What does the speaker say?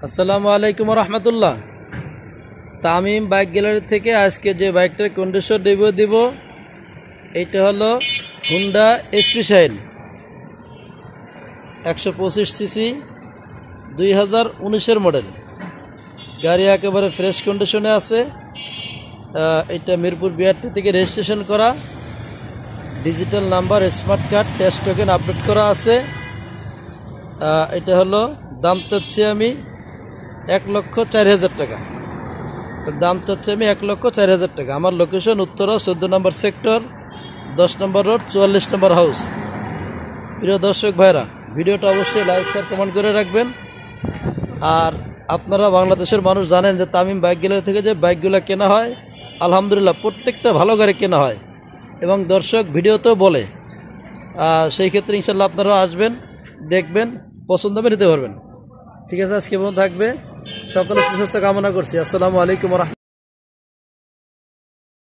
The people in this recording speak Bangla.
আসসালামু আলাইকুম রহমতুল্লাহ। তামিম বাইক গ্যালারি থেকে আজকে যে বাইকটার কন্ডিশন রিভিউ দিব এটা হলো হুন্ডা এসপি শাইন 125 সিসি 2019-এর মডেল। গাড়ি একেবারে ফ্রেশ কন্ডিশনে আছে। এটা মিরপুর বিআরটি থেকে রেজিস্ট্রেশন করা, digital number, smart card, test token update করা আছে। এটা হলো দাম চাচ্ছি আমি 1,04,000 টাকা। দাম চাচ্ছি আমি 1,04,000 টাকা। আমার লোকেশন উত্তরা 14 নম্বর সেক্টর, 10 নম্বর রোড, 44 নম্বর হাউস। প্রিয় দর্শক ভাইরা, ভিডিওটা অবশ্যই লাইক শেয়ার কমেন্ট করে রাখবেন। আর আপনারা বাংলাদেশের মানুষ জানেন যে তামিম বাইক গ্যালারি থেকে যে বাইকগুলো কেনা হয় আলহামদুলিল্লাহ প্রত্যেকটা ভালো গাড়ি কেনা হয় এবং দর্শক ভিডিওতেও বলে। সেই ক্ষেত্রে ইনশাল্লাহ আপনারা আসবেন, দেখবেন, পছন্দ হবে নিতে পারবেন। ঠিক আছে, আজকে পর্যন্ত থাকবে। সকলের সুস্বাস্থ্য কামনা করছি। আসসালামু আলাইকুম।